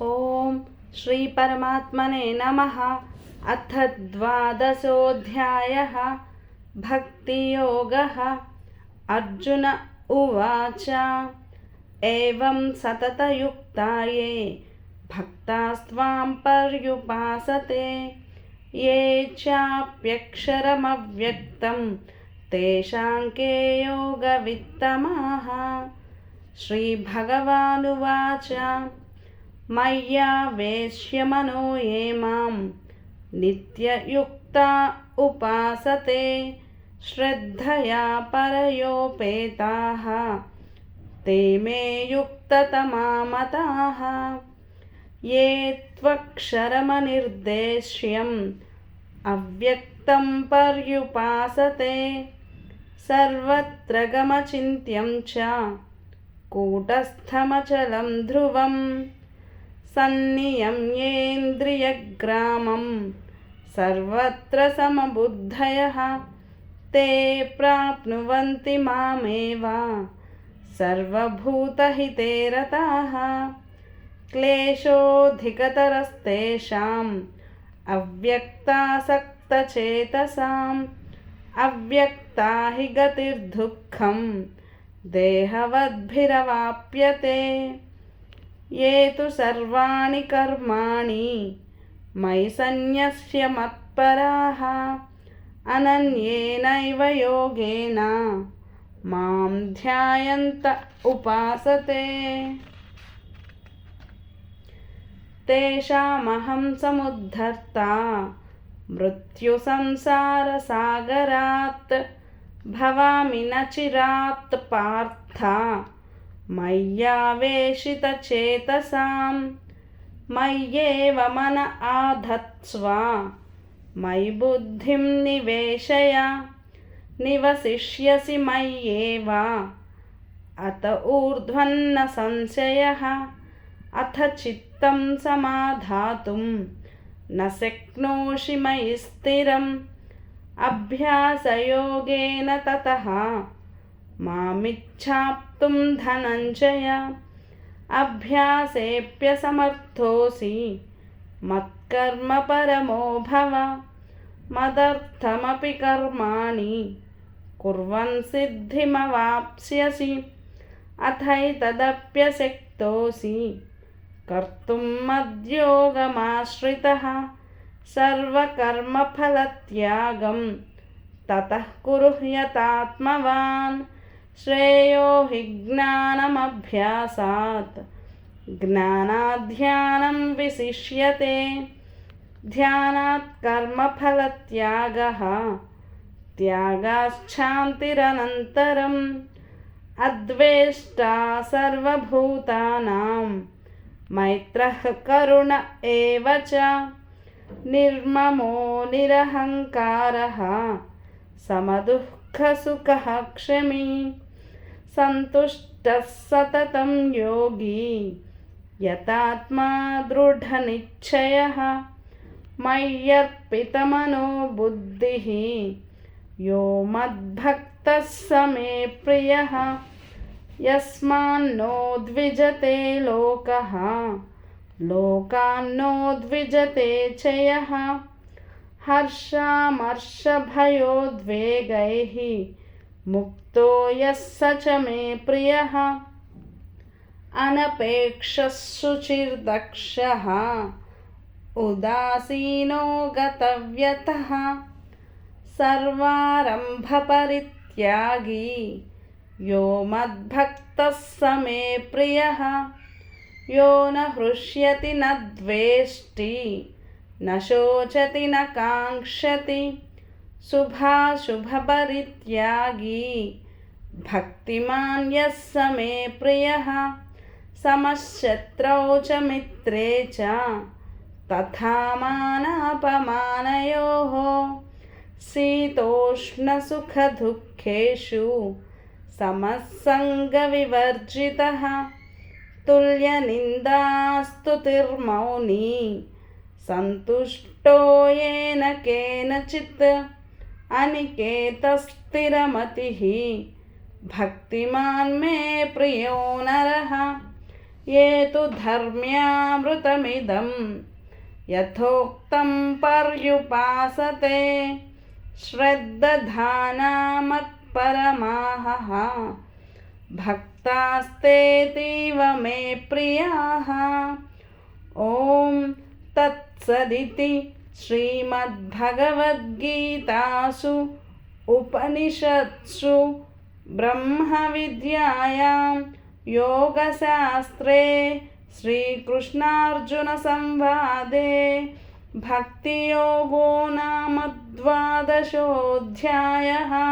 ఓం శ్రీ పరమాత్మనే నమః. అథ ద్వాదశోऽధ్యాయः భక్తియోగः. అర్జున ఉవాచ ఏవం సతతయుక్తాయే భక్తాస్త్వాం పర్యుపాసతే ఏ చాప్యక్షరమవ్యక్తం తేషాం కే యోగవిత్తమాః. శ్రీభగవానువాచ మయ్యావేశ్యమనో ఏ మాం నిత్యయుక్తా ఉపాసతే శ్రద్ధయా పరయోపేతాః తే మే యుక్తతమా మతాః. ఏ త్వక్షరమనిర్దేశ్యం అవ్యక్తం పర్యుపాసతే సర్వత్ర గమచింత్యం చ కూటస్థమచలం ధ్రువం సన్నియమ్యేంద్రియగ్రామం సర్వత్ర సమబుద్ధయః తే ప్రాప్నువంతి మామేవ సర్వభూతహితే రతాః. క్లేశోऽధికతరస్తేషాం అవ్యక్తాసక్తచేతసాం అవ్యక్తా హి గతిర్దుఃఖం దేహవద్భిరవాప్యతే. ఏ తు సర్వాణి కర్మాణి మయి సన్యస్య మత్పరాః అనన్యేనైవ యోగేన మాం ధ్యాయంత ఉపాసతే తేషామహం సముద్ధర్తా మృత్యుసంసారసాగరాత్ భవామి న చిరాత్ పార్థ మయ్యావేశితచేతసాం. మయ్యేవ మన ఆధత్స్వ మయి బుద్ధిం నివేశయ నివసిష్యసి మయ్యేవ అత ఊర్ధ్వన్న సంశయః. అథ చిత్తం సమాధాతుం న శక్నోషి మయి స్థిరం అభ్యాసయోగేన తతః మామిచ్ఛాప్తుం ధనంజయ. అభ్యాసేప్యసమర్థోసి మత్కర్మ పరమో భవ మదర్థమపి కర్మాణి కుర్వన్ సిద్ధిమవాప్స్యసి. అథైతదప్యశక్తోసి కర్తుం మద్యోగమాశ్రితః సర్వకర్మఫలత్యాగం తతః కురు యతాత్మవాన్. శ్రేయో హి జ్ఞానమభ్యాసాత్ జ్ఞానాధ్యానం విశిష్యతే. ధ్యానాత్ కర్మఫలత్యాగః త్యాగాచ్ఛాంతిరనంతరం. అద్వేష్టా సర్వభూతానాం మైత్రః కరుణ ఏవ చ. నిర్మమో నిరహంకారః సమదుఃఖసుఖః క్షమీ. సంతుష్టః సతతం యోగి యతాత్మా దృఢనిశ్చయః. మయ్యర్పితమనో బుద్ధిః యో మద్భక్తః స మే ప్రియః. యస్మాన్నో ద్విజతే లోకః లోకాన్నో ద్విజతే చ యః. హర్షామర్షభయోద్వేగైః ముక్తో యః స చ మే ప్రియః. అనపేక్షः శుచిర్దక్షः ఉదాసీనో గతవ్యతః. సర్వారంభపరిత్యాగీ యో మద్భక్తః స మే ప్రియః. యో న హృష్యతి న ద్వేష్టి న శోచతి న కాంక్షతి శుభాశుభపరిత్యాగీ భక్తిమాన్ యః స మే ప్రియః. సమశత్రౌ చ మిత్రే చ తథా మానాపమానయోః. శీతోష్ణసుఖదుఃఖేషు సమः సంగవివర్జితః. తుల్యనిందాస్తుతిర్మౌనీ సంతుష్టోయేన కేనచిత్. అనికేతస్థిరమతిః భక్తిమాన్ మే ప్రియో నరః. ये तु धर्म्यामृतमिदं यथोक्तं पर्युपासते श्रद्दधाना मत्परमाः भक्तास्तेतीव मे प्रियाः। ॐ तत्सदिति श्रीमद्भगवद्गीतासु उपनिषत्सु ब्रह्मविद्यायां योगशास्त्रे श्रीकृष्णार्जुनसंवादे भक्तियोगो नाम 12.